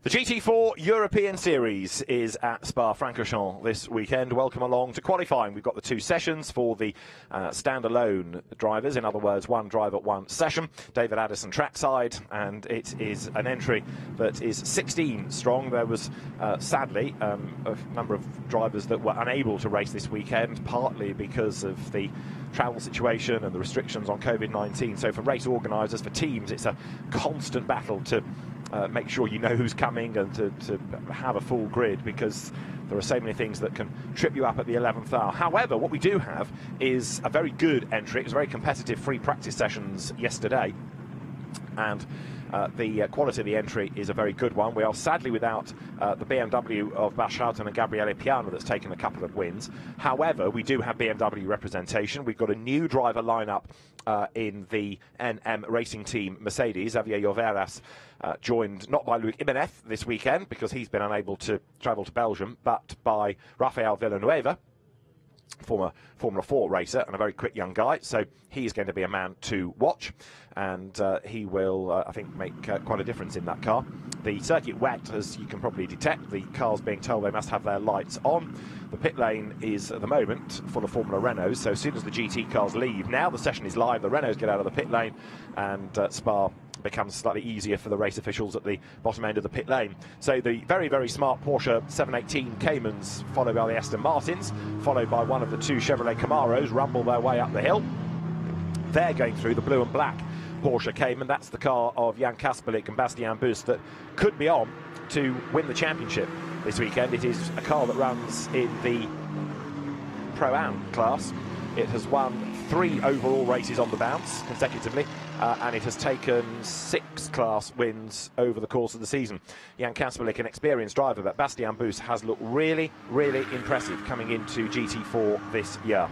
The GT4 European Series is at Spa-Francorchamps this weekend. Welcome along to qualifying. We've got the two sessions for the standalone drivers, in other words, one driver, one session. David Addison trackside, and it is an entry that is 16 strong. There was, sadly, a number of drivers that were unable to race this weekend, partly because of the travel situation and the restrictions on COVID-19. So for race organisers, for teams, it's a constant battle to make sure you know who's coming and to have a full grid, because there are so many things that can trip you up at the 11th hour. However, what we do have is a very good entry. It was very competitive free practice sessions yesterday, and the quality of the entry is a very good one. We are sadly without the BMW of Bas Schouten and Gabriele Piano that's taken a couple of wins. However, we do have BMW representation. We've got a new driver lineup in the NM Racing Team Mercedes. Xavier Lloveras joined not by Luis Jimenez this weekend because he's been unable to travel to Belgium, but by Rafael Villanueva, former Formula 4 racer and a very quick young guy. So he's going to be a man to watch, and he will, I think, make quite a difference in that car. The circuit wet, as you can probably detect, the cars being told they must have their lights on. The pit lane is, at the moment, full of Formula Renaults, so as soon as the GT cars leave, now the session is live, the Renaults get out of the pit lane, and Spa becomes slightly easier for the race officials at the bottom end of the pit lane. So the very, very smart Porsche 718 Caymans, followed by the Aston Martins, followed by one of the two Chevrolet Camaros, rumble their way up the hill. They're going through the blue and black Porsche Cayman. That's the car of Jan Kasperlik and Bastien Bus that could be on to win the championship this weekend. It is a car that runs in the Pro-Am class. It has won 3 overall races on the bounce consecutively, and it has taken 6 class wins over the course of the season. Jan Kasperlik, an experienced driver, but Bastien Bus has looked really, really impressive coming into GT4 this year.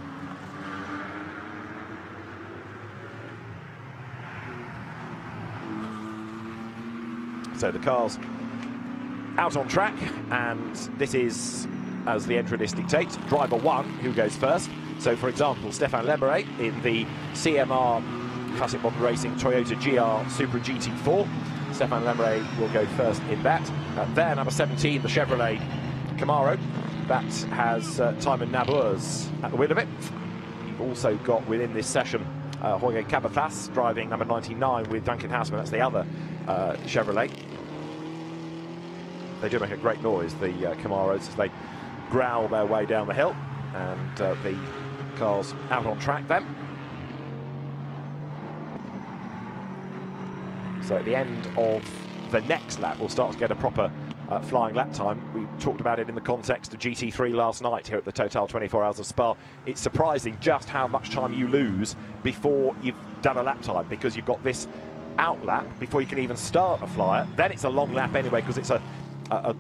So the car's out on track, and this is, as the entry list dictates, driver 1 who goes first. So, for example, Stefan Lambert in the CMR Classic Modern Racing Toyota GR Supra GT4. Stefan Lambert will go first in that. There, number 17, the Chevrolet Camaro. That has Timon Nabours at the wheel of it. You've also got within this session Jorge Cabezas driving number 99 with Duncan Houseman. That's the other Chevrolet. They do make a great noise, the Camaros, as they growl their way down the hill. And the car's out on track then. So at the end of the next lap, we'll start to get a proper flying lap time. We talked about it in the context of GT3 last night here at the Total 24 Hours of Spa. It's surprising just how much time you lose before you've done a lap time, because you've got this out lap before you can even start a flyer. Then it's a long lap anyway, because it's a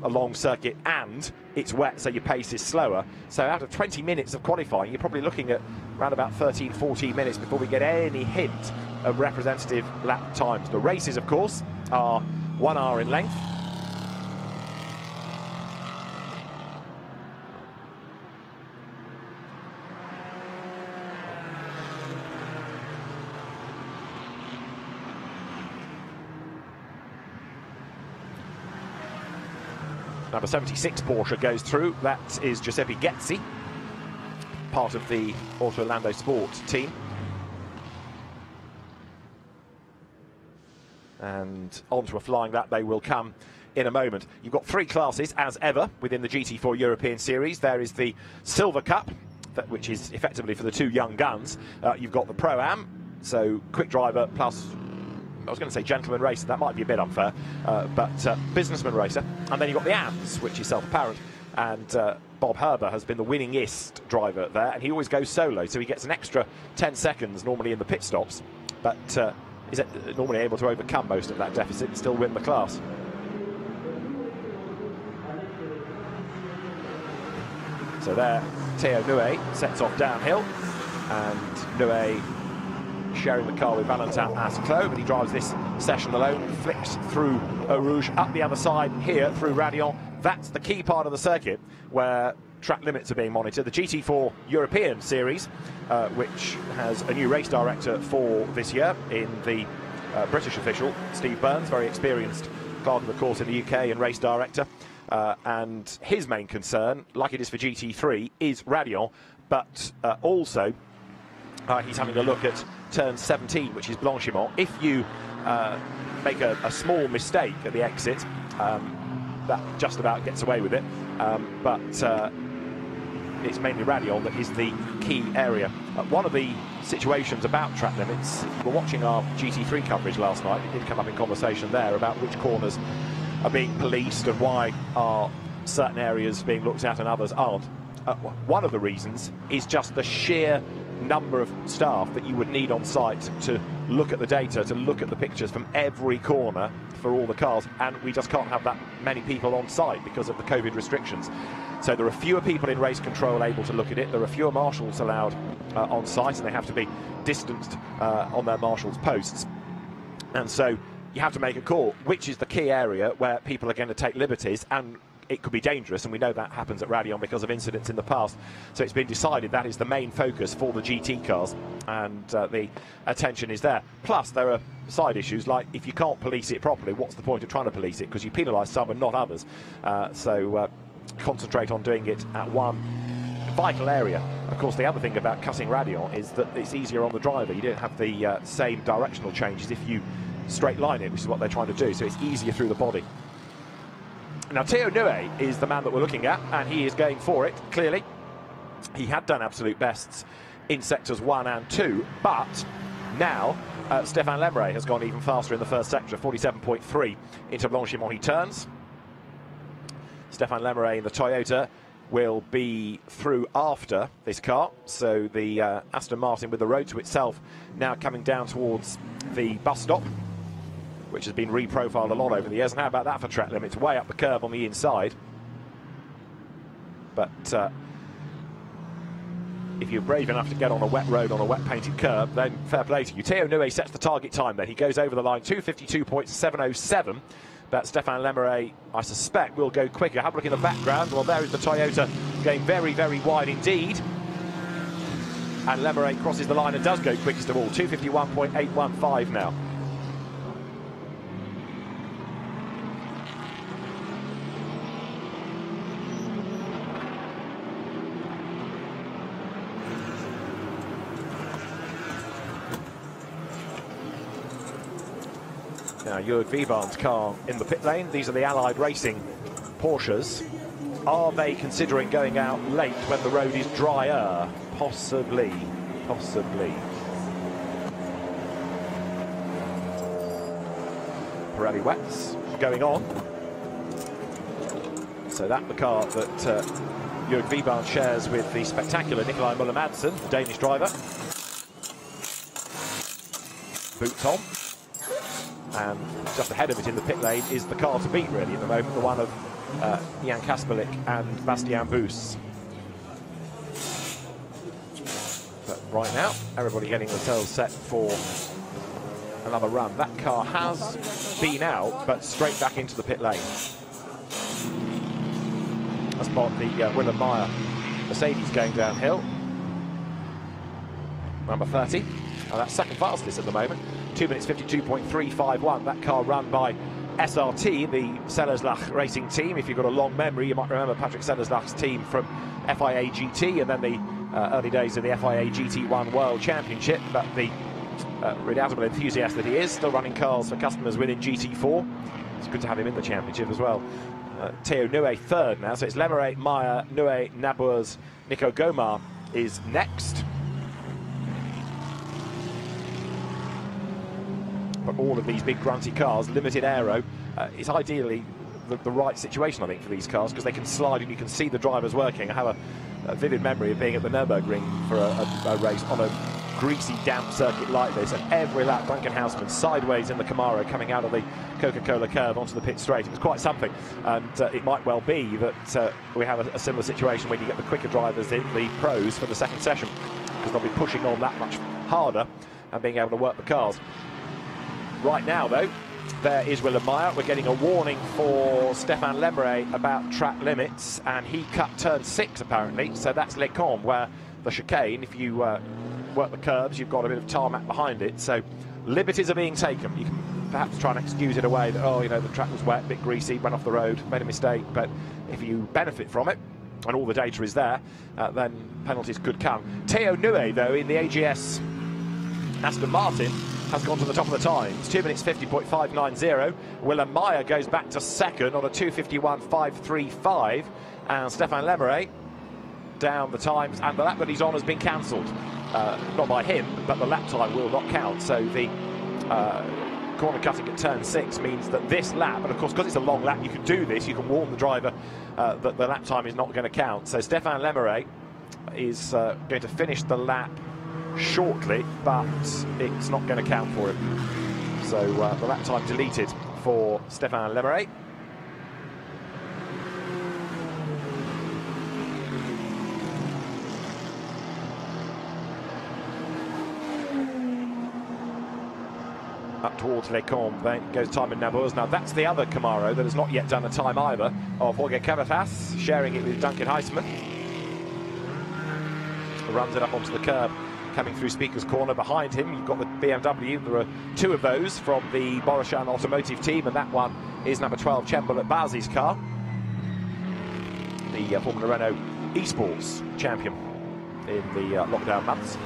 long circuit and it's wet, so your pace is slower. So out of 20 minutes of qualifying, you're probably looking at around about 13, 14 minutes before we get any hint of representative lap times. The races, of course, are 1 hour in length. Number 76 Porsche goes through. That is Giuseppe Gezzi, part of the Auto Orlando Sport team. And onto a flying lap they will come in a moment. You've got 3 classes, as ever, within the GT4 European Series. There is the Silver Cup, which is effectively for the 2 young guns. You've got the Pro-Am, so quick driver plus, I was going to say gentleman racer, that might be a bit unfair, but businessman racer. And then you've got the AMS, which is self-apparent, and Bob Herber has been the winningest driver there, and he always goes solo, so he gets an extra 10 seconds normally in the pit stops, but is normally able to overcome most of that deficit and still win the class. So there, Théo Nouet sets off downhill, and Nouet sharing the car with Valentin Asclot, but he drives this session alone, flicks through Eau Rouge, up the other side here through Radion. That's the key part of the circuit where track limits are being monitored. The GT4 European Series, which has a new race director for this year in the British official, Steve Burns, very experienced clerk of the course in the UK and race director. And his main concern, like it is for GT3, is Radion, but also he's having a look at turn 17, which is Blanchiment. If you make a small mistake at the exit, that just about gets away with it, but it's mainly Radion that is the key area. One of the situations about track limits, we were watching our GT3 coverage last night, it did come up in conversation there about which corners are being policed and why are certain areas being looked at and others aren't. One of the reasons is just the sheer number of staff that you would need on site to look at the data, to look at the pictures from every corner for all the cars, and we just can't have that many people on site because of the COVID restrictions. So there are fewer people in race control able to look at it, there are fewer marshals allowed on site, and they have to be distanced on their marshals' posts. And so you have to make a call, which is the key area where people are going to take liberties, and it could be dangerous, and we know that happens at Radion because of incidents in the past. So it's been decided that is the main focus for the GT cars, and the attention is there. Plus, there are side issues, like if you can't police it properly, what's the point of trying to police it? Because you penalise some and not others. So concentrate on doing it at one vital area. Of course, the other thing about cutting Radion is that it's easier on the driver. You don't have the same directional changes if you straight line it, which is what they're trying to do, so it's easier through the body. Now, Theo Nue is the man that we're looking at, and he is going for it, clearly. He had done absolute bests in sectors 1 and 2, but now Stefan Lambert has gone even faster in the first sector, 47.3 into Blanchiment. He turns. Stefan Lambert in the Toyota will be through after this car, so the Aston Martin with the road to itself now coming down towards the bus stop, which has been reprofiled a lot over the years. And how about that for track limits? Way up the curve on the inside. But if you're brave enough to get on a wet road on a wet painted curb, then fair play to you. Theo Nue sets the target time then. He goes over the line, 2:52.707. But Stefan Lambert, I suspect, will go quicker. Have a look in the background. Well, there is the Toyota going very, very wide indeed. And Lambert crosses the line and does go quickest of all, 2:51.815 now. Now, Jörg Wiebahn's car in the pit lane. These are the Allied Racing Porsches. Are they considering going out late when the road is drier? Possibly, possibly. Pirelli wets going on. So that's the car that Jörg Wiebahn shares with the spectacular Nikolai Müller-Madsen, the Danish driver. Boots on. And just ahead of it in the pit lane is the car to beat, really, at the moment, the one of Jan Kasperlik and Bastian Buus. But right now, everybody getting themselves set for another run. That car has been out, but straight back into the pit lane. That's part the Willem Meyer Mercedes going downhill. Number 30. And that's second fastest at the moment. 2:52.351. That car run by SRT, the Sellerslach racing team. If you've got a long memory, you might remember Patrick Sellerslach's team from FIA GT and then the early days of the FIA GT1 World Championship. But the redoubtable enthusiast that he is, still running cars for customers within GT4. It's good to have him in the championship as well. Theo Nue third now, so it's Lambert, Meyer, Nue, Nabors, Nico Gomar is next. But all of these big grunty cars, limited aero, is ideally the right situation, I think, for these cars, because they can slide and you can see the drivers working. I have a vivid memory of being at the Nürburgring for a race on a greasy, damp circuit like this, and every lap Duncan Houseman sideways in the Camaro coming out of the Coca-Cola curve onto the pit straight. It was quite something, and it might well be that we have a similar situation when you get the quicker drivers in the pros for the second session, because they'll be pushing on that much harder and being able to work the cars. Right now, though, there is Willem Meyer. We're getting a warning for Stefan Lambert about track limits, and he cut turn 6 apparently, so that's Les Combes, where the chicane, if you work the curbs, you've got a bit of tarmac behind it, so liberties are being taken. You can perhaps try and excuse it away that, oh, you know, the track was wet, a bit greasy, went off the road, made a mistake. But if you benefit from it, and all the data is there, then penalties could come. Teo Nue, though, in the AGS Aston Martin, has gone to the top of the times. 2 minutes 50.590. Willem Meyer goes back to second on a 2:51.535. And Stefan Lambert down the times, and the lap that he's on has been cancelled. Not by him, but the lap time will not count. So the corner cutting at turn 6 means that this lap, and of course because it's a long lap, you can do this, you can warn the driver that the lap time is not going to count. So Stefan Lambert is going to finish the lap shortly, but it's not going to count for him. So the lap time deleted for Stefan Lambert. Up towards Les Combes, then goes Tymon Nabours. Now that's the other Camaro that has not yet done a time either, of Jorge Cavathas, sharing it with Duncan Heisman. Runs it up onto the curb, coming through Speaker's Corner. Behind him, you've got the BMW. There are 2 of those from the Boroshan Automotive team, and that one is number 12, Chembel at Bazi's car. The Formula Renault eSports champion in the lockdown months.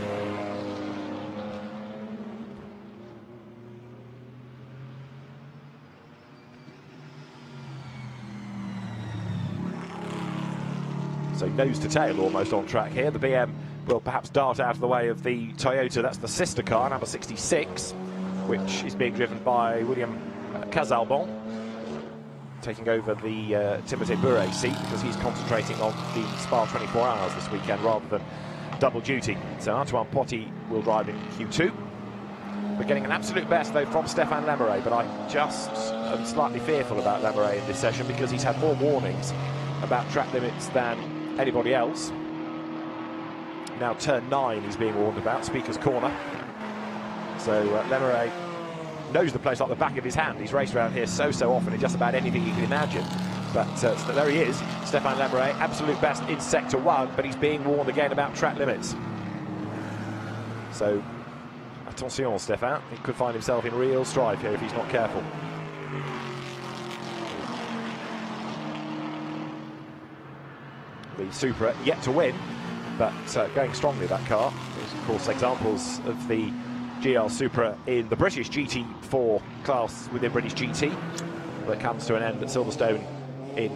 So nose to tail almost on track here. The BM will perhaps dart out of the way of the Toyota. That's the sister car, number 66, which is being driven by William Casalbon, taking over the Timothée Bure seat because he's concentrating on the Spa 24 Hours this weekend rather than double duty. So Antoine Potti will drive in Q2. We're getting an absolute best, though, from Stefan Lambert, but I just am slightly fearful about Lambert in this session because he's had more warnings about track limits than anybody else. Now turn 9 he's being warned about, Speaker's Corner. So Lambert knows the place like the back of his hand. He's raced around here so often in just about anything you can imagine. But so there he is, Stefan Lambert, absolute best in Sector 1, but he's being warned again about track limits. So attention, Stefan, he could find himself in real strife here if he's not careful. The Supra yet to win, but going strongly, that car. There's of course examples of the GL Supra in the British GT4 class within British GT that comes to an end at Silverstone in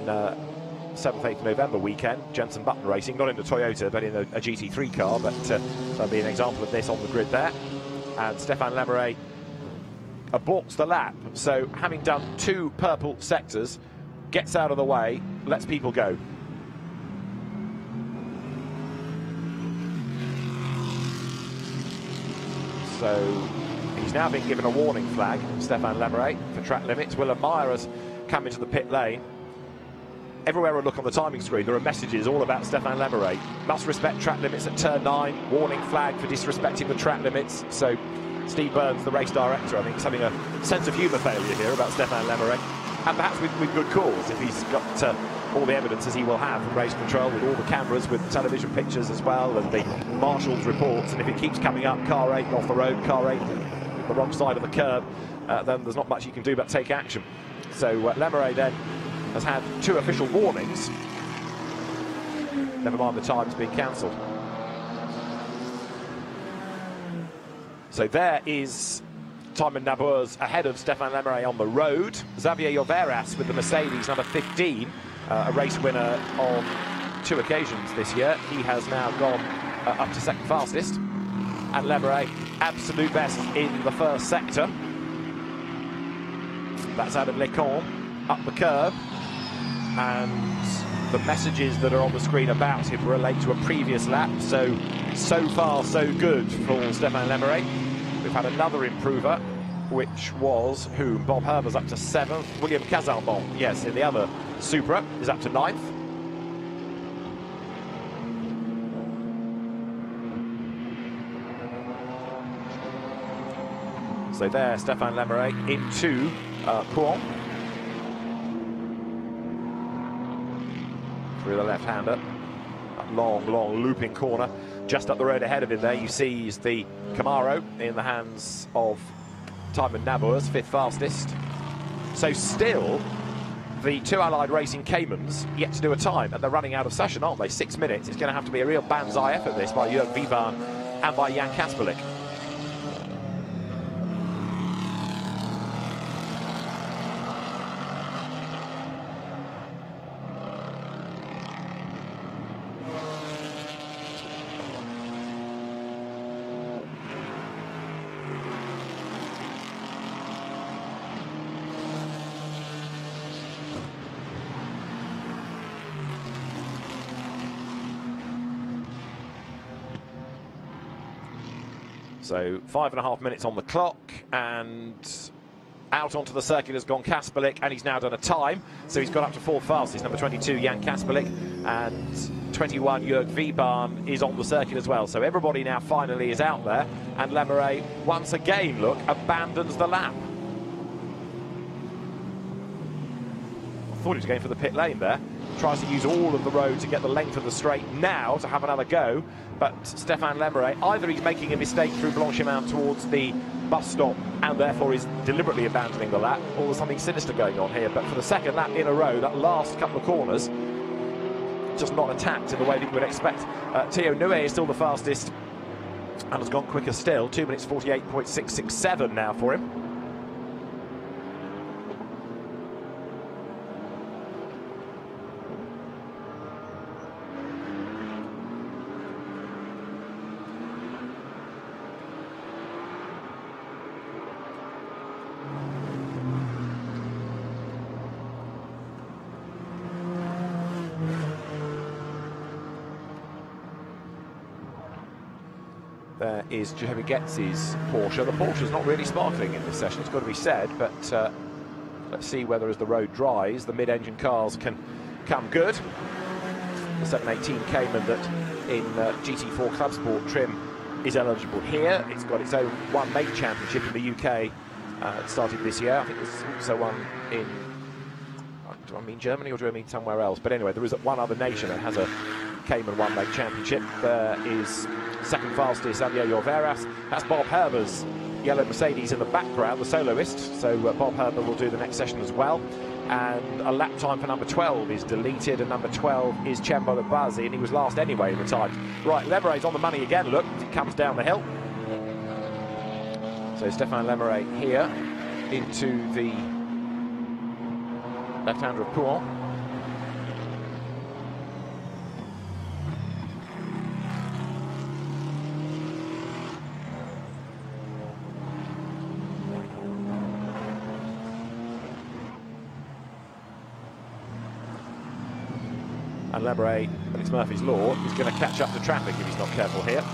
7th, 8th November weekend. Jenson Button Racing, not in the Toyota but in a GT3 car, but there'll be an example of this on the grid there. And Stefan Lambert aborts the lap, so having done 2 purple sectors, gets out of the way, lets people go. So he's now been given a warning flag, Stefan Lambert, for track limits. Willem Meyer has come into the pit lane. Everywhere I look on the timing screen, there are messages all about Stefan Lambert. Must respect track limits at turn 9, warning flag for disrespecting the track limits. So Steve Burns, the race director, I think is having a sense of humour failure here about Stefan Lambert, and perhaps with good cause if he's got all the evidence as he will have from race control, with all the cameras, with the television pictures as well, and the marshal's reports. And if it keeps coming up, car 8 off the road, car 8 the wrong side of the curb, then there's not much you can do but take action. So Lambert then has had 2 official warnings, never mind the time's been cancelled. So there is Tymon Nabours ahead of Stefan Lambert on the road. Xavier Lloveras with the Mercedes, number 15, a race winner on 2 occasions this year. He has now gone up to second fastest. And Lambert, absolute best in the first sector. That's out of Les Combes, up the curve. And the messages that are on the screen about him relate to a previous lap. So far, so good for Stefan Lambert. We've had another improver, which was whom? Bob Herber's up to 7th. William Casalbon, yes, in the other Supra, is up to 9th. So there, Stefan Lambert into Pouan. Through the left-hander. That long looping corner. Just up the road ahead of him there, you see is the Camaro in the hands of time in Navarre's, 5th fastest. So still, the two Allied Racing Caymans yet to do a time, and they're running out of session, aren't they? 6 minutes. It's going to have to be a real banzai effort, this, by Jörg Wiebahn and by Jan Kasperlik. So 5.5 minutes on the clock, and out onto the circuit has gone Kasperlik, and he's now done a time. So he's got up to 4th fastest. Number 22, Jan Kasperlik, and 21, Jörg Wiebahn is on the circuit as well. So everybody now finally is out there, and Lambert once again, look, abandons the lap. I thought he was going for the pit lane there. Tries to use all of the road to get the length of the straight now to have another go, but Stefan Lambert, either he's making a mistake through Blanchimont towards the bus stop and therefore is deliberately abandoning the lap, or there's something sinister going on here. But for the second lap in a row, that last couple of corners, just not attacked in the way that you would expect. Theo Nue is still the fastest and has gone quicker still, 2 minutes 48.667 now for him. There is Giuseppe Getzi's Porsche. The Porsche's not really sparkling in this session, it's got to be said, but let's see whether as the road dries, the mid-engine cars can come good. The 718 Cayman that in GT4 Club Sport trim is eligible here. It's got its own one mate championship in the UK. It started this year. I think there's also one in, do I mean Germany or do I mean somewhere else? But anyway, there is one other nation that has a Cayman one mate championship. There is second fastest Daniel Lloveras. That's Bob Herber's yellow Mercedes in the background, the soloist. So Bob Herber will do the next session as well. And a lap time for number 12 is deleted, and number 12 is Cembolo Bazzi, and he was last anyway in the time. Right, Lemaire's on the money again, look, as he comes down the hill. So Stefan Lambert here into the left-hander of Pouin. And Lambert, but it's Murphy's Law, is going to catch up to traffic if he's not careful here.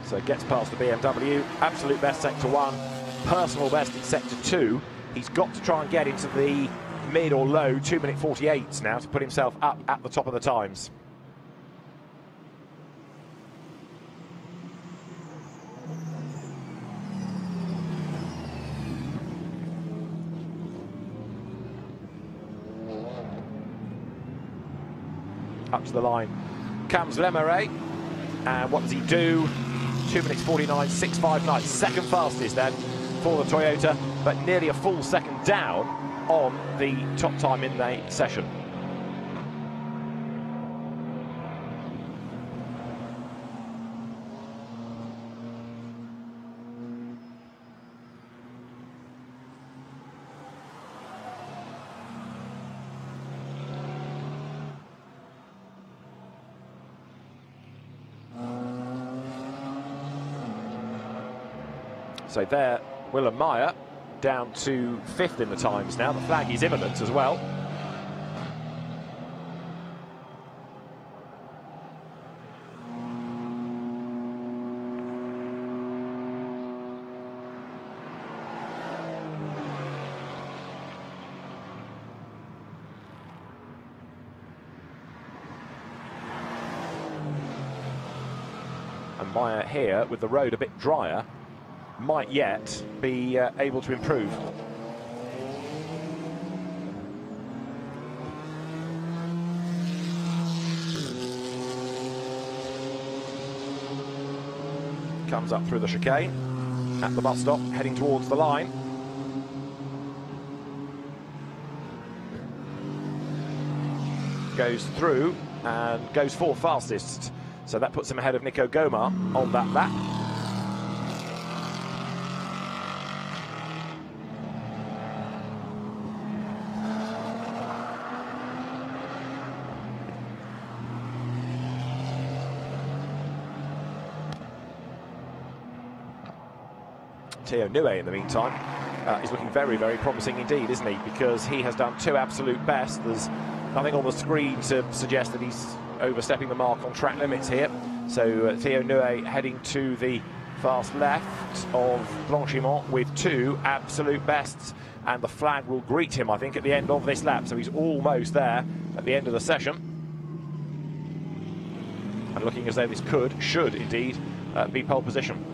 So gets past the BMW, absolute best sector 1. Personal best in sector 2. He's got to try and get into the mid or low 2 minute 48s now to put himself up at the top of the times. Up to the line comes Lambert, and what does he do? 2 minutes 49.659, second fastest then for the Toyota, but nearly a full second down on the top time in the session. So there, Willem Meyer down to 5th in the times now. The flag is imminent as well. Meyer here, with the road a bit drier, might yet be able to improve. Comes up through the chicane at the bus stop, heading towards the line. Goes through and goes fourth fastest, so that puts him ahead of Nico Gomar on that lap. Theo Nue, in the meantime, is looking very, very promising indeed, isn't he? Because he has done 2 absolute bests. There's nothing on the screen to suggest that he's overstepping the mark on track limits here. So Theo Nue heading to the fast left of Blanchimont with 2 absolute bests, and the flag will greet him, I think, at the end of this lap. So he's almost there at the end of the session, and looking as though this should indeed be pole position.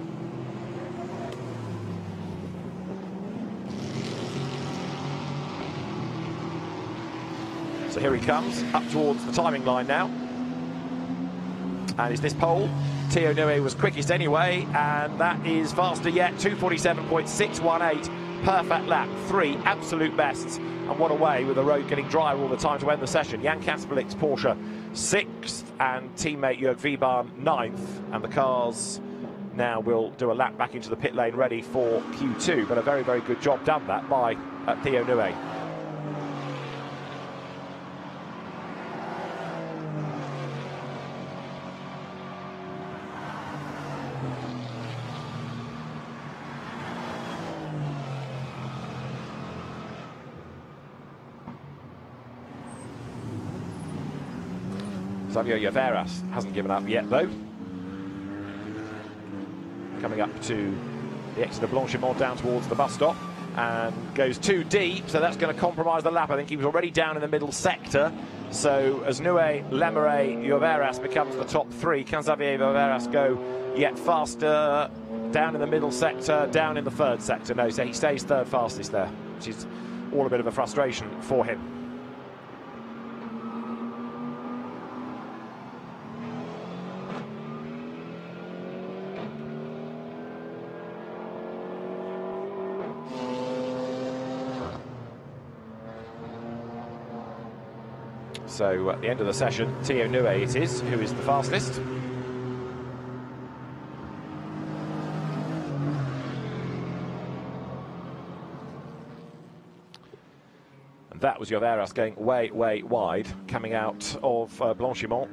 So here he comes, up towards the timing line now. And is this pole? Theo Nue was quickest anyway, and that is faster yet, 2:47.618, perfect lap, 3 absolute bests. And what a way, with the road getting drier all the time, to end the session. Jan Kasperlik's Porsche 6th, and teammate Jörg Wiebahn 9th. And the cars now will do a lap back into the pit lane ready for Q2. But a very, very good job done that by Theo Nue. Xavier Lloveras hasn't given up yet, though. Coming up to the exit of Blanchimont down towards the bus stop, and goes too deep, so that's going to compromise the lap. I think he was already down in the middle sector. So as Nue, Lemaire, Lloveras becomes the top 3, can Xavier Lloveras go yet faster down in the middle sector, down in the 3rd sector? No, so he stays 3rd fastest there, which is all a bit of a frustration for him. So at the end of the session, Theo Nue it is, who is the fastest. And that was Lloveras going way, way wide, coming out of Blanchimont.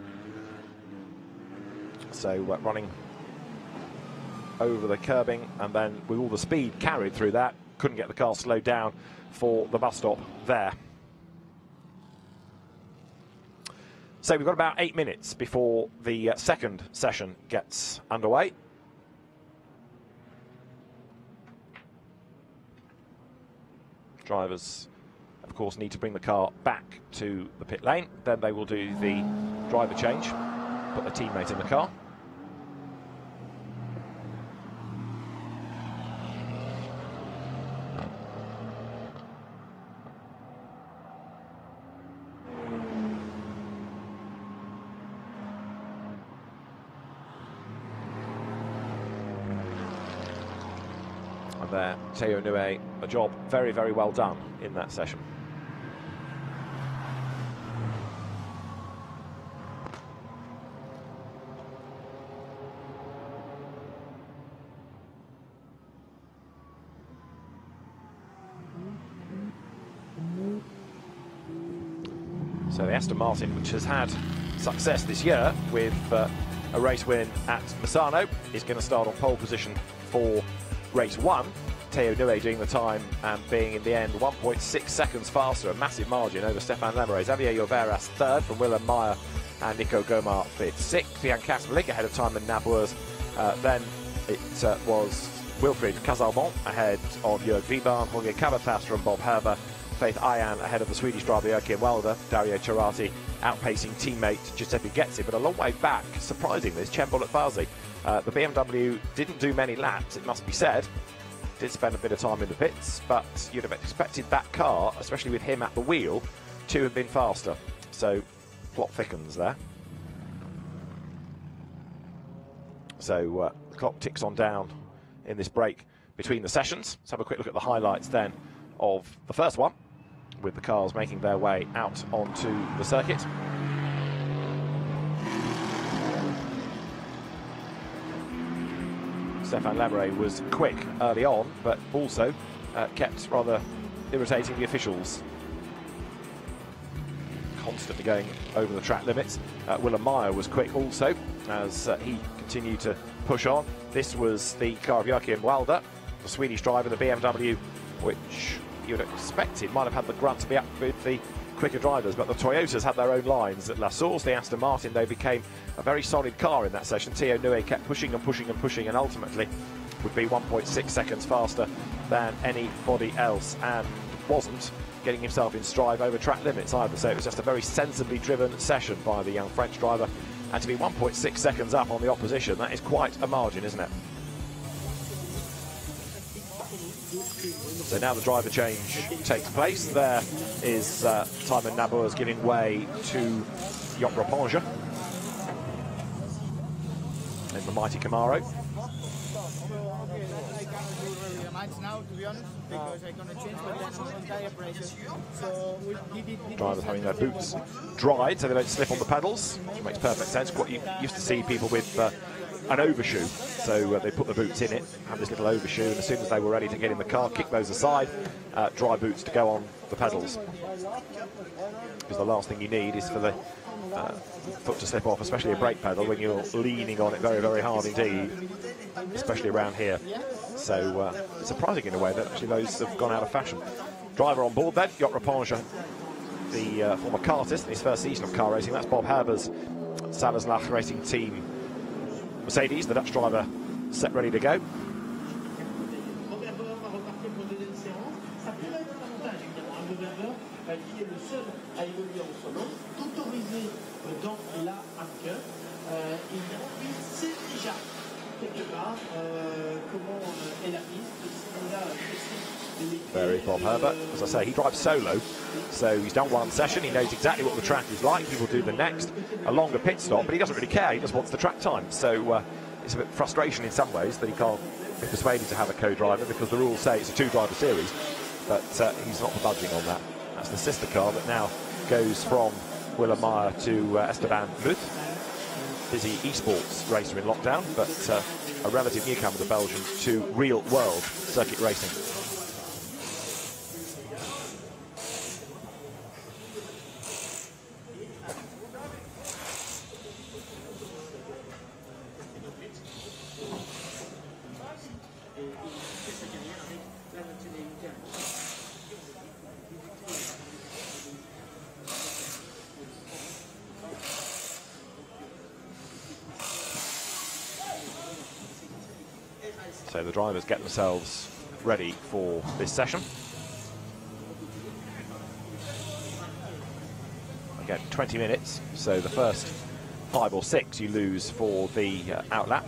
So running over the curbing, and then with all the speed carried through that, couldn't get the car slowed down for the bus stop there. So we've got about 8 minutes before the second session gets underway. Drivers, of course, need to bring the car back to the pit lane. Then they will do the driver change, put their teammate in the car. There, Theo Nue, a job very, very well done in that session. So the Aston Martin, which has had success this year with a race win at Misano, is going to start on pole position for race 1. Theo Nue doing the time and being in the end 1.6 seconds faster, a massive margin over Stefan Lambert. Xavier Lloveras 3rd from Willem Meyer and Nico Gomar 5th. 6th, Jan Kasperlik ahead of time in Nabours. Then it was Wilfried Casalmont ahead of Jörg Wiebahn, Jorge Cabezas from Bob Herber, Faith Ayan ahead of the Swedish driver Joachim Walder, Dario Cerati outpacing teammate Giuseppe Getzi, but a long way back, surprisingly, is Cembol at Fazi The BMW didn't do many laps, it must be said. Did spend a bit of time in the pits, but you'd have expected that car, especially with him at the wheel, to have been faster. So, plot thickens there. So, the clock ticks on down in this break between the sessions. Let's have a quick look at the highlights then of the first one, with the cars making their way out onto the circuit. Stefan Lambert was quick early on, but also kept rather irritating the officials. Constantly going over the track limits. Willem Meyer was quick also, as he continued to push on. This was the car of Joachim Walder, the Swedish driver, the BMW, which you'd expected might have had the grunt to be up with the quicker drivers, but the Toyotas had their own lines. At La Source, the Aston Martin, they became a very solid car in that session. Theo Nue kept pushing and pushing and pushing, and ultimately would be 1.6 seconds faster than anybody else, and wasn't getting himself in strive over track limits either. So it was just a very sensibly driven session by the young French driver, and to be 1.6 seconds up on the opposition, that is quite a margin, isn't it? So now the driver change takes place. There is Simon Nabours giving way to Joop Raponge in the mighty Camaro. Drivers having their boots dried so they don't slip on the pedals, which makes perfect sense. What you used to see people with an overshoe, so they put the boots in it, have this little overshoe, and as soon as they were ready to get in the car, kick those aside, dry boots to go on the pedals, because the last thing you need is for the foot to slip off, especially a brake pedal when you're leaning on it very, very hard indeed, especially around here. So it's surprising in a way that actually those have gone out of fashion. Driver on board then, Joop Raponge, the former kartist in his first season of car racing. That's Bob Herber's Salazlach Racing Team Mercedes, the Dutch driver, set ready to go. Very Bob Herbert. As I say, he drives solo, so he's done one session, he knows exactly what the track is like. He will do the next, a longer pit stop, but he doesn't really care, he just wants the track time. So it's a bit of frustration in some ways that he can't be persuaded to have a co-driver, because the rules say it's a two-driver series, but he's not budging on that. That's the sister car that now goes from Willem Meyer to Esteban Muth, busy esports racer in lockdown, but a relative newcomer, the Belgian, to real-world circuit racing. So the drivers get themselves ready for this session. Again, 20 minutes, so the first 5 or 6 you lose for the outlap.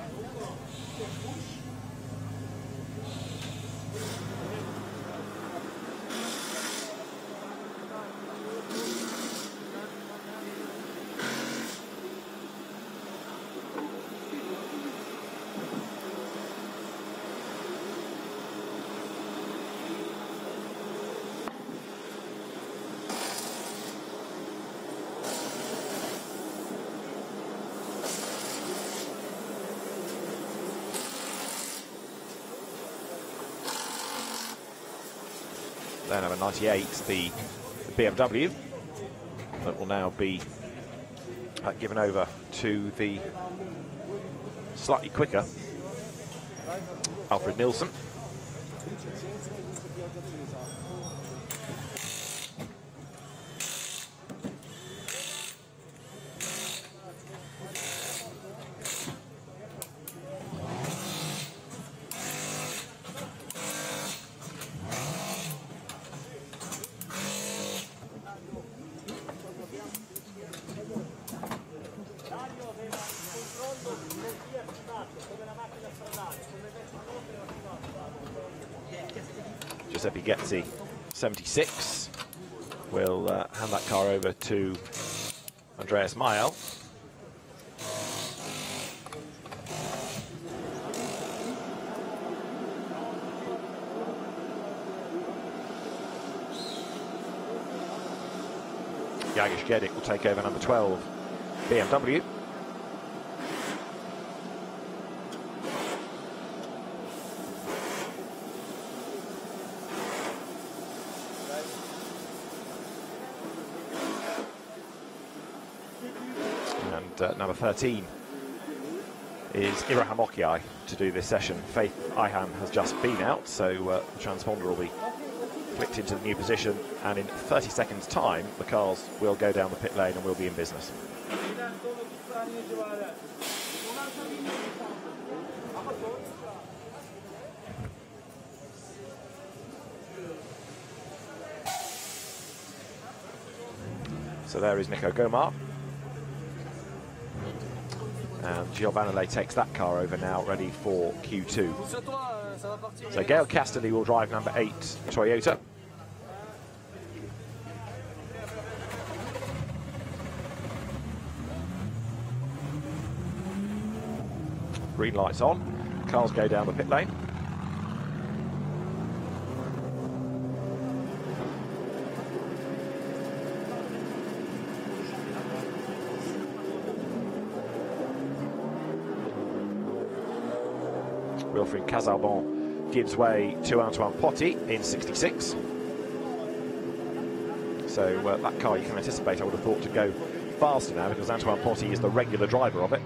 Then number 98, the BMW, that will now be given over to the slightly quicker Alfred Nilsson. Giuseppe Gezzi, 76. We'll hand that car over to Andreas Mayel. Jagish Gedik will take over number 12, BMW. And number 13 is Ibrahim Okiai to do this session. Faith Ihan has just been out, so the transponder will be flicked into the new position, and in 30 seconds time the cars will go down the pit lane and we'll be in business. So there is Nico Gomar, and Giovanni takes that car over now, ready for Q2. So Gail Casterly will drive number 8 Toyota. Green lights on, cars go down the pit lane. Wilfried Casalbon gives way to Antoine Potti in 66. So that car you can anticipate, I would have thought, to go faster now, because Antoine Potti is the regular driver of it.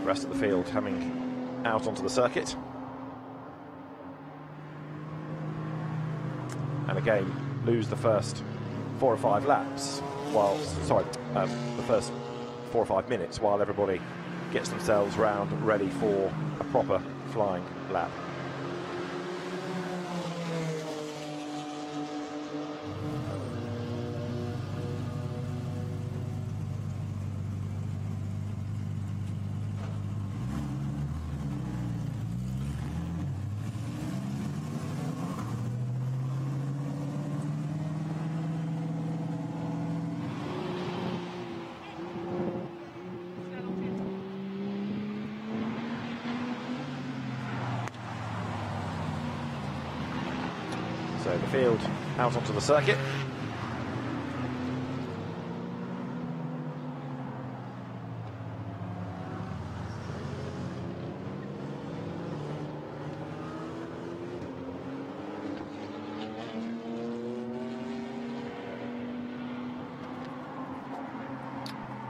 Rest of the field coming out onto the circuit. And again, lose the first 4 or 5 laps, while, sorry, the first 4 or 5 minutes, while everybody gets themselves round ready for a proper flying lap. So the field out onto the circuit.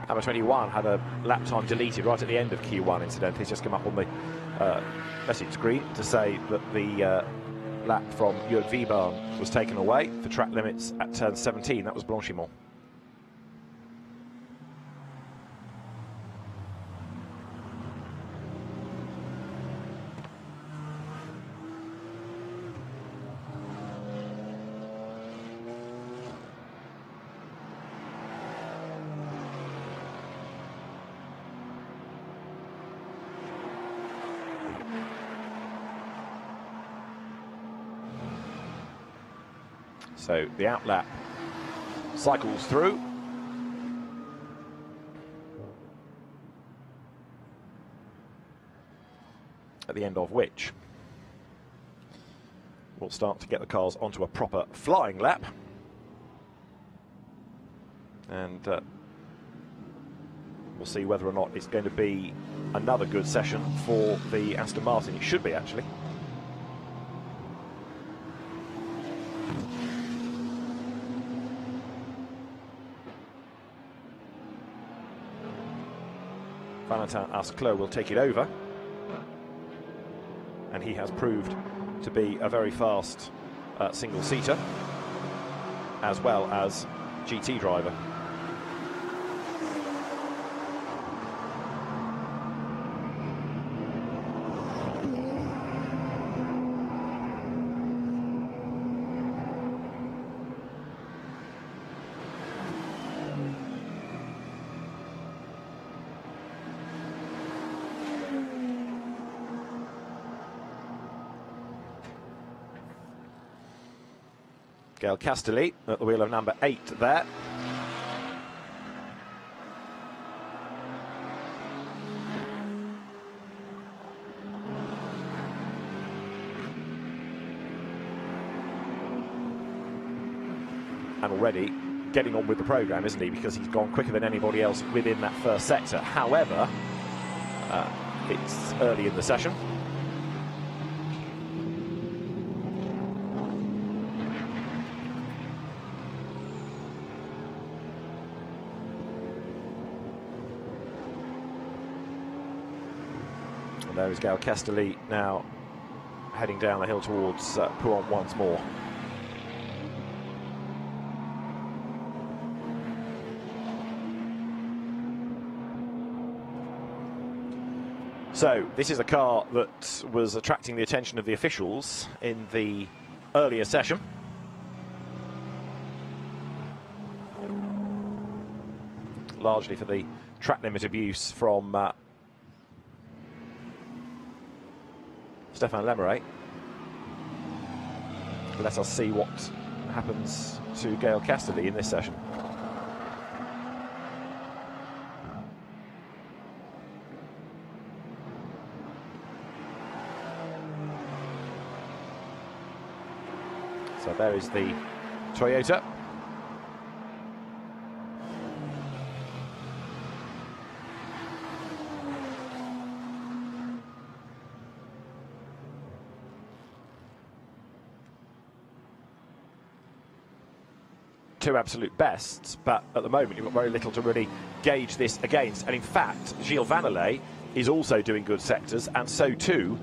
Number 21 had a lap time deleted right at the end of Q1, incidentally. It's just come up on the message screen to say that the lap from Jörg Wiebahn was taken away for track limits at turn 17. That was Blanchimont. So the outlap cycles through. At the end of which we'll start to get the cars onto a proper flying lap. And we'll see whether or not it's going to be another good session for the Aston Martin. It should be, actually. Valentin Asclot will take it over, and he has proved to be a very fast single-seater as well as GT driver. Gael Castelli at the wheel of number 8 there. And already getting on with the programme, isn't he? Because he's gone quicker than anybody else within that first sector. However, it's early in the session. And there is Gael Castelli now heading down the hill towards Pouhon once more. So, this is a car that was attracting the attention of the officials in the earlier session. Largely for the track limit abuse from Stefan Lambert. Let us see what happens to Gael Castelli in this session. So there is the Toyota. Two absolute bests, but at the moment you've got very little to really gauge this against. And in fact, Gilles Vannelet is also doing good sectors, and so too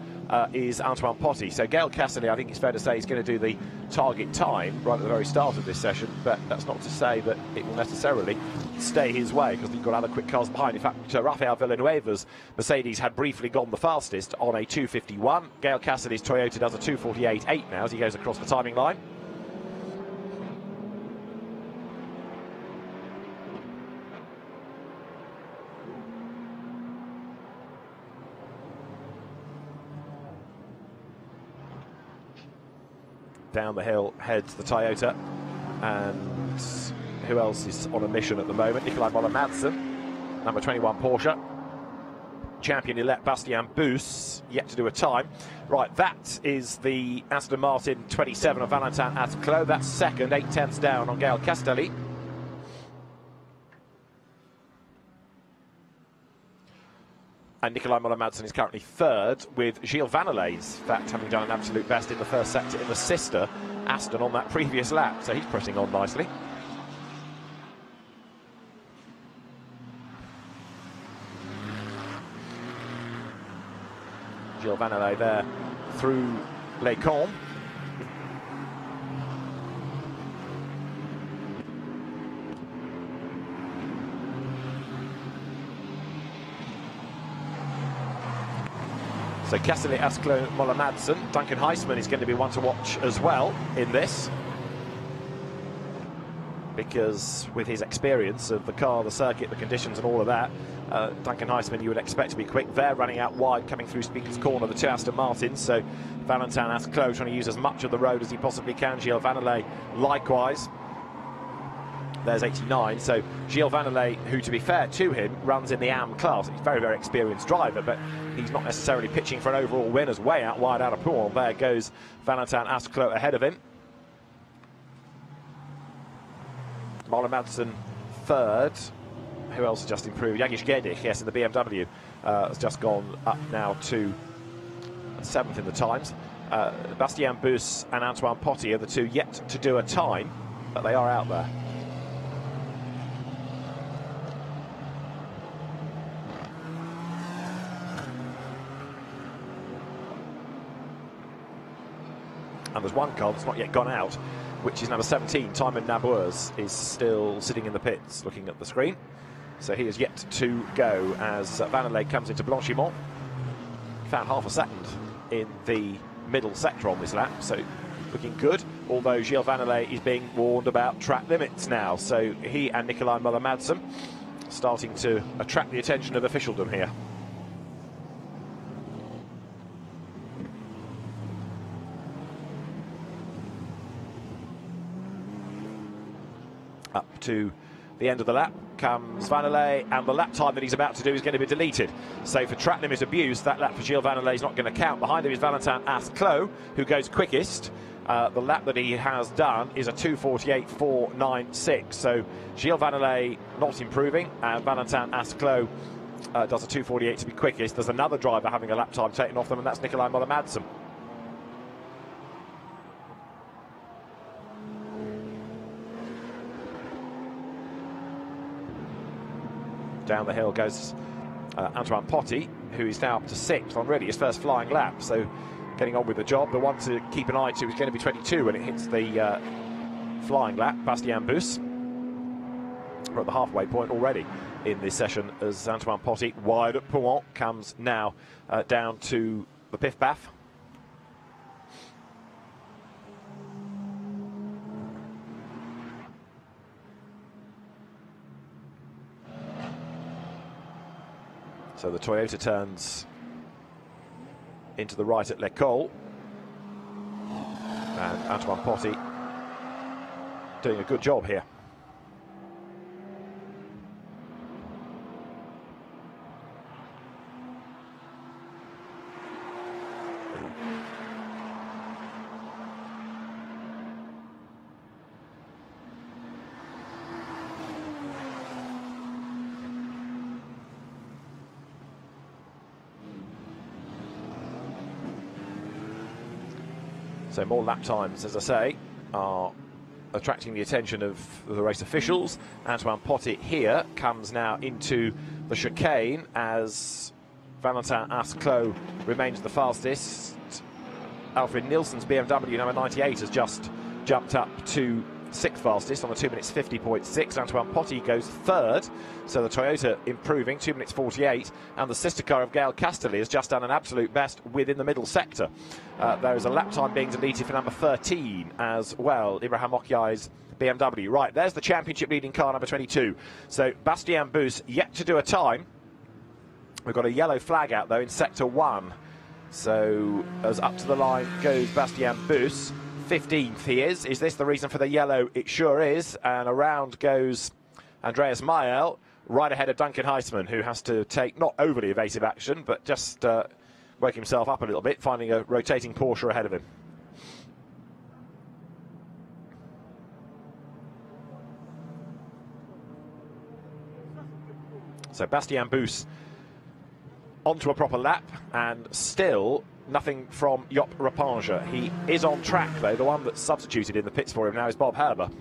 is Antoine Potti. So Gael Castelli, I think it's fair to say, is going to do the target time right at the very start of this session, but that's not to say that it will necessarily stay his way, because you've got other quick cars behind. In fact, Rafael Villanueva's Mercedes had briefly gone the fastest on a 2:51. Gael Castelli's Toyota does a 2:48.8 now as he goes across the timing line. Down the hill heads the Toyota, and who else is on a mission at the moment? Nikolai Moller-Madsen, number 21 Porsche. Champion-elect Bastien Bus, yet to do a time. Right, that is the Aston Martin 27 of Valentin Attelot. That's second, 8/10 down on Gael Castelli. And Nikolai Moller-Madsen is currently third, with Gilles Vannelet's, in fact, having done an absolute best in the first sector in the sister Aston on that previous lap. So he's pressing on nicely. Gilles Vannelet there through Les Combes. So Castelli, Attelot, Moller-Madsen. Duncan Heisman is going to be one to watch as well in this, because with his experience of the car, the circuit, the conditions and all of that, Duncan Heisman you would expect to be quick. They're running out wide, coming through Speaker's Corner, the two Aston Martins. So Valentin Attelot trying to use as much of the road as he possibly can. Gilles Vannelet likewise. There's 89, so Gilles Vannelet, who to be fair to him, runs in the AM class. He's a very, very experienced driver, but he's not necessarily pitching for an overall win, as way out wide out of Pouhon. There goes Valentin Attelot ahead of him. Moller-Madsen third. Who else has just improved? Jagish Gedich, yes, in the BMW, has just gone up now to 7th in the times. Bastien Bus and Antoine Potti are the two yet to do a time, but they are out there. And there's one car that's not yet gone out, which is number 17, Timon Nabeurs, is still sitting in the pits looking at the screen. So he is yet to go as Vannelet comes into Blanchimont. Found half a second in the middle sector on this lap, so looking good. Although Gilles Vannelet is being warned about track limits now. So he and Nikolai Moller-Madsen starting to attract the attention of officialdom here. Up to the end of the lap comes Vanelay, and the lap time that he's about to do is going to be deleted. So for track limit abuse, that lap for Gilles Vanelay is not going to count. Behind him is Valentin Asclot, who goes quickest. The lap that he has done is a 2:48.496. So Gilles Vanelay not improving, and Valentin Asclot does a 2:48 to be quickest. There's another driver having a lap time taken off them, and that's Nikolai Muller-Madsen. Down the hill goes Antoine Potty, who is now up to 6th on really his first flying lap, so getting on with the job. The one to keep an eye to is going to be 22 when it hits the flying lap, Bastien Bus. We're at the halfway point already in this session as Antoine Potty, wide at Pouhon, comes now down to the Piff Paff. So the Toyota turns into the right at L'École, and Antoine Potty doing a good job here. So more lap times, as I say, are attracting the attention of the race officials. Antoine Potty here comes now into the chicane as Valentin Asclot remains the fastest. Alfred Nilsson's BMW number 98 has just jumped up to 6th fastest on the 2 minutes 50.6. Antoine Potty goes 3rd, so the Toyota improving, 2 minutes 48, and the sister car of Gael Castelli has just done an absolute best within the middle sector. There is a lap time being deleted for number 13 as well, Ibrahim Okiai's BMW. Right, there's the championship leading car, number 22. So Bastien Bus yet to do a time. We've got a yellow flag out though in sector 1. So as up to the line goes Bastien Bus. 15th he is. Is this the reason for the yellow? It sure is. And around goes Andreas Mayel, right ahead of Duncan Heisman, who has to take not overly evasive action, but just work himself up a little bit, finding a rotating Porsche ahead of him. So Bastien Bus onto a proper lap, and still nothing from Joop Rapinge. He is on track though. The one that's substituted in the pits for him now is Bob Herber.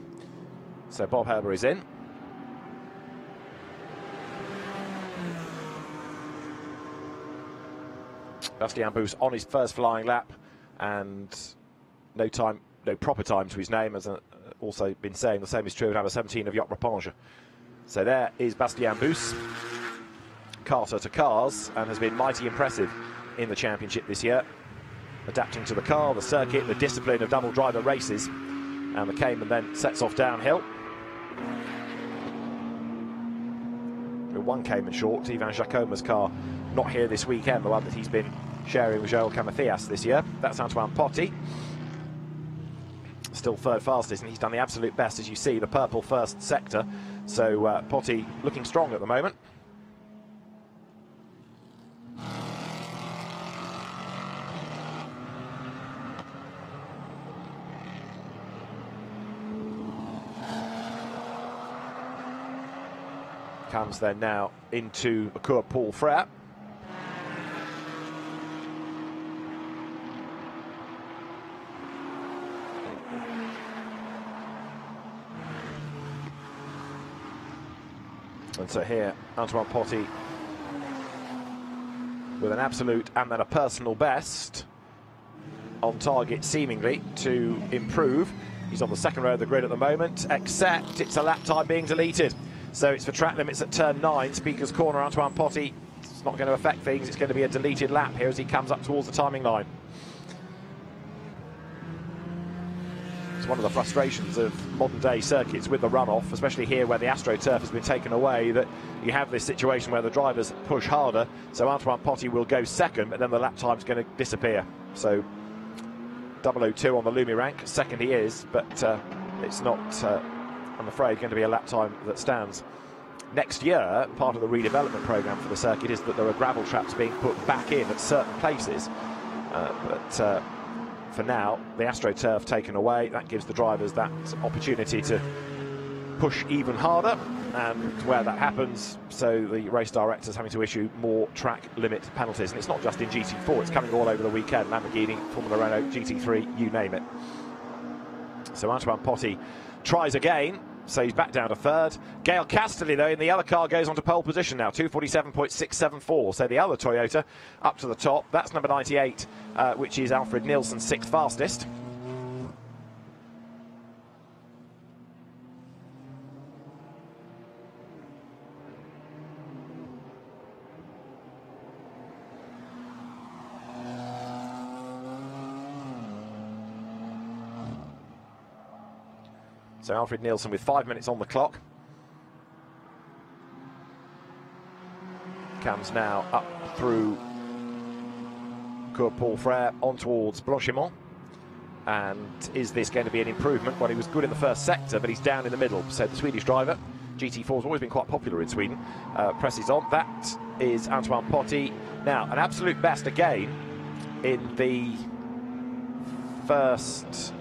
So Bob Herber is in. Bastien Bus on his first flying lap, and no proper time to his name, as also been saying. The same is true of number 17 of Joop Rapinge. So there is Bastien Bus, Carter to cars, and has been mighty impressive in the championship this year, adapting to the car, the circuit, the discipline of double driver races, and the Cayman then sets off downhill. We're one Cayman short, Ivan Jacoma's car not here this weekend, the one that he's been sharing with Joel Camathias this year. That's Antoine Potty, still 3rd fastest, and he's done the absolute best, as you see, the purple first sector. So Potty looking strong at the moment. Comes then now into the Cours Paul Frère. And so here, Antoine Potty with an absolute and then a personal best, on target seemingly to improve. He's on the 2nd row of the grid at the moment, except it's a lap time being deleted. So it's for track limits at turn 9, Speaker's Corner. Antoine Potty, it's not going to affect things. It's going to be a deleted lap here as he comes up towards the timing line. It's one of the frustrations of modern day circuits with the runoff, especially here where the AstroTurf has been taken away, that you have this situation where the drivers push harder. So Antoine Potty will go 2nd, but then the lap time's going to disappear. So 002 on the Lumi rank, 2nd he is, but it's not I'm afraid, going to be a lap time that stands. Next year, part of the redevelopment programme for the circuit is that there are gravel traps being put back in at certain places. But for now, the AstroTurf taken away. That gives the drivers that opportunity to push even harder, and where that happens, so the race directors having to issue more track limit penalties. And it's not just in GT4, it's coming all over the weekend. Lamborghini, Formula Renault, GT3, you name it. So Antoine Potti tries again, so he's back down to third. Gail Casterly, though, in the other car, goes on to pole position now, 2:47.674. So the other Toyota up to the top. That's number 98, which is Alfred Nielsen, sixth fastest. So Alfred Nielsen with 5 minutes on the clock. Comes now up through Cours Paul Frère on towards Blanchimont. And is this going to be an improvement? Well, he was good in the first sector, but he's down in the middle. So the Swedish driver, GT4 has always been quite popular in Sweden, presses on. That is Antoine Potti. Now, an absolute best again in the first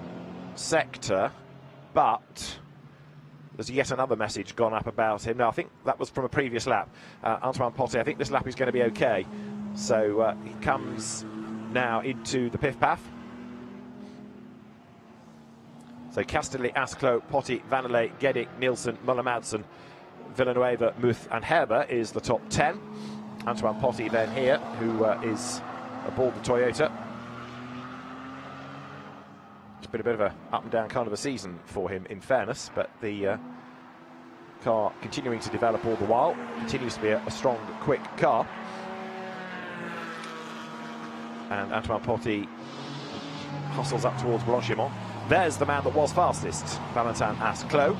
sector. But there's yet another message gone up about him. Now, I think that was from a previous lap. Antoine Potti, I think this lap is going to be okay. So he comes now into the Piff-Paff. So Castelli, Asclo, Potti, Vanelay, Geddick, Nielsen, Muller-Madsen, Villanueva, Muth and Herber is the top 10. Antoine Potti then here, who is aboard the Toyota. It's been a bit of a up and down kind of a season for him, in fairness, but the car continuing to develop all the while. Continues to be a strong, quick car. And Antoine Potti hustles up towards Blanchimont. There's the man that was fastest, Valentin Asclo.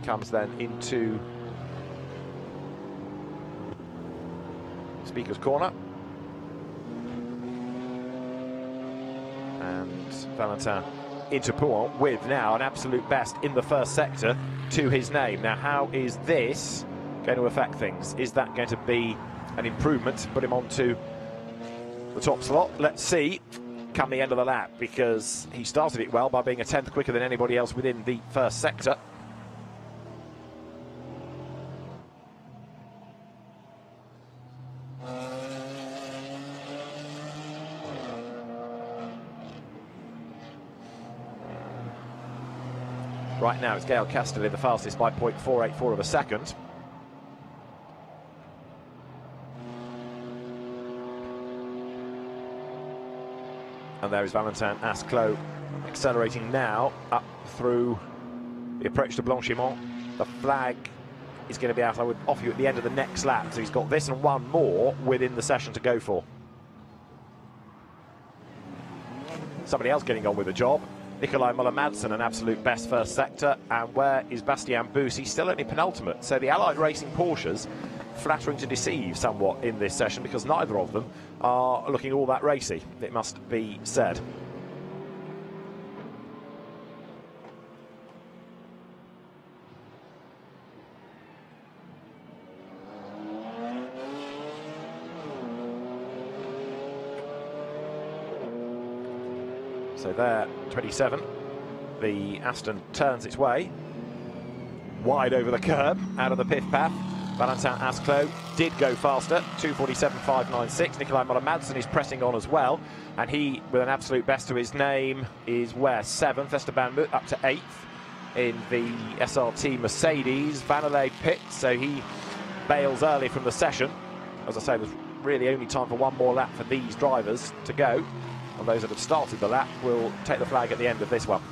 Comes then into Speaker's corner, and Valentin into Pouin with now an absolute best in the first sector to his name. Now, how is this going to affect things? Is that going to be an improvement to put him onto the top slot? Let's see come the end of the lap, because he started it well by being a tenth quicker than anybody else within the first sector. Right now it's Gail Castelli, the fastest by 0.484 of a second. And there is Valentin Asclo accelerating now up through the approach to Blanchimont. The flag is going to be out, I would offer you, at the end of the next lap. So he's got this and one more within the session to go for. Somebody else getting on with the job. Nikolai Muller-Madsen, an absolute best first sector. And where is Bastien Bous? He's still only penultimate. So the Allied Racing Porsches flattering to deceive somewhat in this session, because neither of them are looking all that racy, it must be said. So there, 27, the Aston turns its way, wide over the curb, out of the Piff-Paff. Valentin Asclo did go faster, 2:47.596. Nikolai Muller-Madsen is pressing on as well, and he, with an absolute best to his name, is where? 7th. Esteban Muth up to 8th in the SRT Mercedes. Vanelay pits, so he bails early from the session. As I say, there's really only time for one more lap for these drivers to go. And those that have started the lap will take the flag at the end of this one.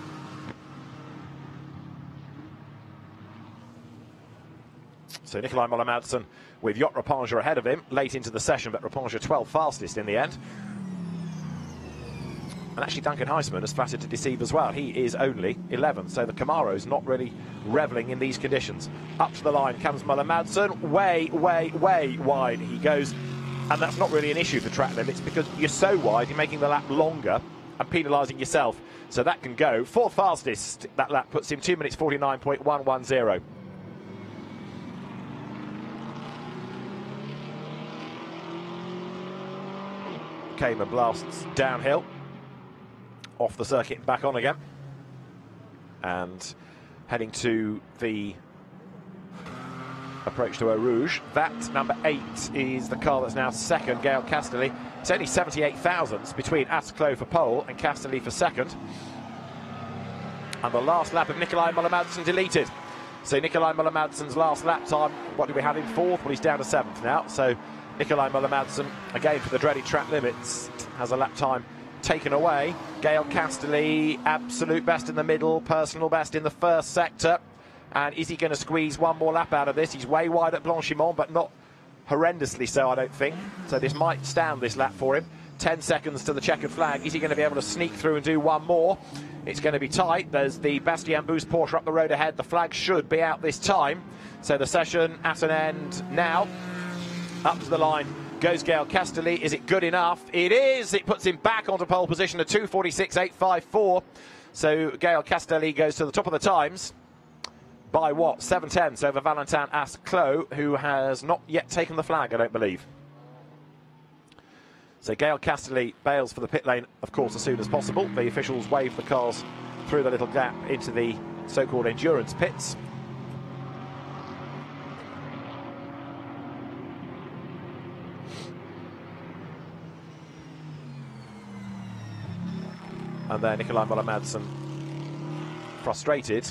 So Nikolai Muller-Madsen with Jot Rapinge ahead of him late into the session, but Rapinge 12th fastest in the end. And actually Duncan Heisman has flattered to deceive as well. He is only 11th, so the Camaro's not really revelling in these conditions. Up to the line comes Muller-Madsen, way wide he goes. And that's not really an issue for track limits because you're so wide, you're making the lap longer and penalising yourself. So that can go. Fourth fastest, that lap puts him 2 minutes 49.110. Cayman blasts downhill, off the circuit and back on again. And heading to the approach to Eau Rouge. That, number 8, is the car that's now second, Gael Castelli. It's only 78 thousandths between Asclo for pole and Castelli for second. And the last lap of Nikolai Müller-Madsen deleted. So Nikolai Müller-Madsen's last lap time, what do we have in fourth? Well, he's down to 7th now. So Nikolai Müller-Madsen, again for the dreaded track limits, has a lap time taken away. Gael Castelli, absolute best in the middle, personal best in the first sector. And is he going to squeeze one more lap out of this? He's way wide at Blanchimont, but not horrendously so, I don't think. So this might stand this lap for him. 10 seconds to the checkered flag. Is he going to be able to sneak through and do one more? It's going to be tight. There's the Bastien Boost Porsche up the road ahead. The flag should be out this time. So the session at an end now. Up to the line goes Gael Castelli. Is it good enough? It is. It puts him back onto pole position at 2:46.854. So Gael Castelli goes to the top of the times. By what? 7/10 over Valentin Asclo, who has not yet taken the flag, I don't believe. So Gael Castelli bails for the pit lane, of course, as soon as possible. The officials wave the cars through the little gap into the so-called endurance pits. And there Nikolai Müller-Madsen, frustrated,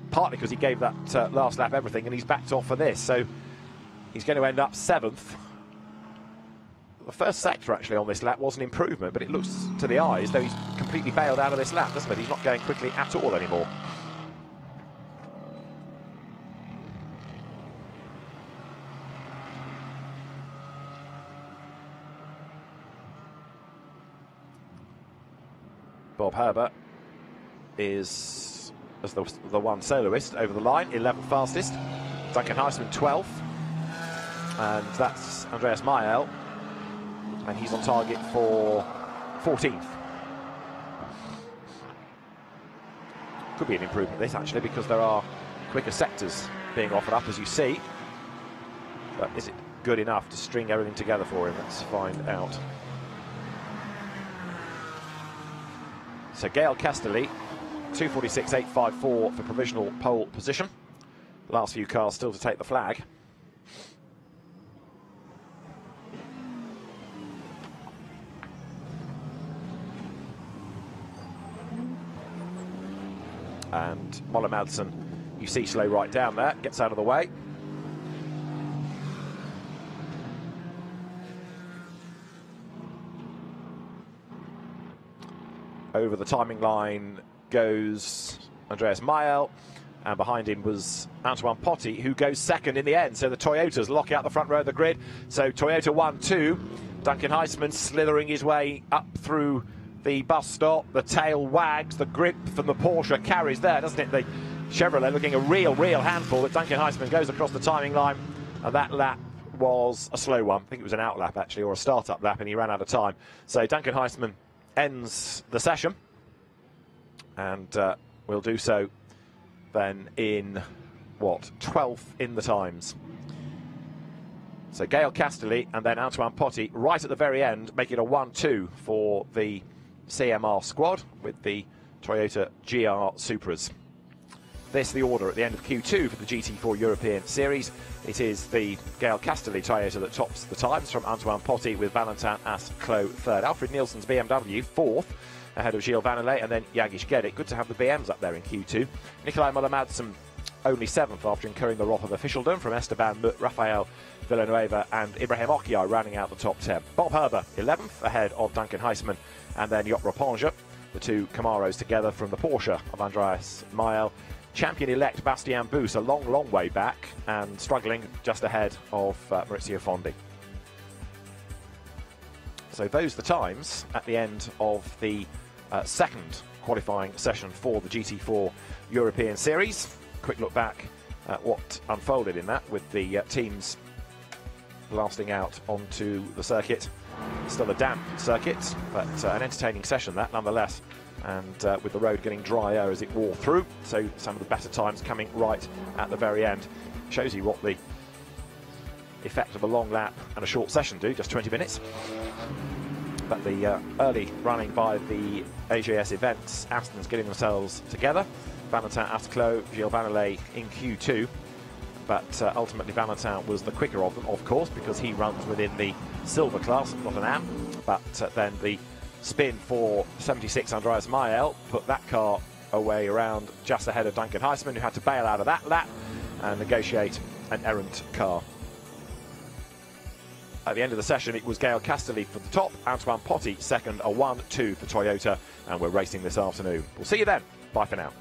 partly because he gave that last lap everything, and he's backed off for this, so he's going to end up 7th. The first sector actually on this lap was an improvement, but it looks to the eye as though he's completely bailed out of this lap, doesn't it? He's not going quickly at all anymore. Bob Herber is as the one soloist over the line, 11th fastest. Duncan Heisman 12th, and that's Andreas Mayel, and he's on target for 14th. Could be an improvement this actually, because there are quicker sectors being offered up, as you see. But is it good enough to string everything together for him? Let's find out. So Gael Castelli, 2:46.854 for provisional pole position. Last few cars still to take the flag. And Müller-Madsen, you see, slow right down there, gets out of the way. Over the timing line goes Andreas Mayel, and behind him was Antoine Potti, who goes second in the end. So the Toyotas lock out the front row of the grid. So Toyota 1-2. Duncan Heisman slithering his way up through the bus stop. The tail wags. The grip from the Porsche carries there, doesn't it? The Chevrolet looking a real handful. But Duncan Heisman goes across the timing line, and that lap was a slow one. I think it was an out lap actually, or a start-up lap, and he ran out of time. So Duncan Heisman ends the session, and will do so then in, what, 12th in the times. So Gael Castelli and then Antoine Potti right at the very end, making a 1-2 for the CMR squad with the Toyota GR Supras. This the order at the end of Q2 for the GT4 European Series. It is the Gael Castelli Toyota that tops the times, from Antoine Potti with Valentin Asclo third. Alfred Nielsen's BMW fourth, ahead of Gilles Vanelay and then Jagish Gedek. Good to have the BMs up there in Q2. Nikolai Müller-Madsen only 7th after incurring the wrath of officialdom from Esteban Mut, Rafael Villanueva and Ibrahim Okiai rounding out the top 10. Bob Herber 11th, ahead of Duncan Heisman and then Joop Raponge, the two Camaros together from the Porsche of Andreas Mayel. Champion-elect Bastien Boost a long way back and struggling just ahead of Maurizio Fondi. So those are the times at the end of the second qualifying session for the GT4 European Series. Quick look back at what unfolded in that, with the teams blasting out onto the circuit. Still a damp circuit, but an entertaining session that nonetheless. And with the road getting drier as it wore through, so some of the better times coming right at the very end. Shows you what the effect of a long lap and a short session do, just 20 minutes. But the early running by the AGS events, Aston's getting themselves together. Valentin Asclo, Gilles Vannelet in Q2. But ultimately Valentin was the quicker of them, of course, because he runs within the silver class, not an AM. But then the spin for 76 Andreas Mayel put that car away around just ahead of Duncan Heisman, who had to bail out of that lap and negotiate an errant car. At the end of the session, it was Gael Castelli for the top, Antoine Potty second, a 1-2 for Toyota, and we're racing this afternoon. We'll see you then. Bye for now.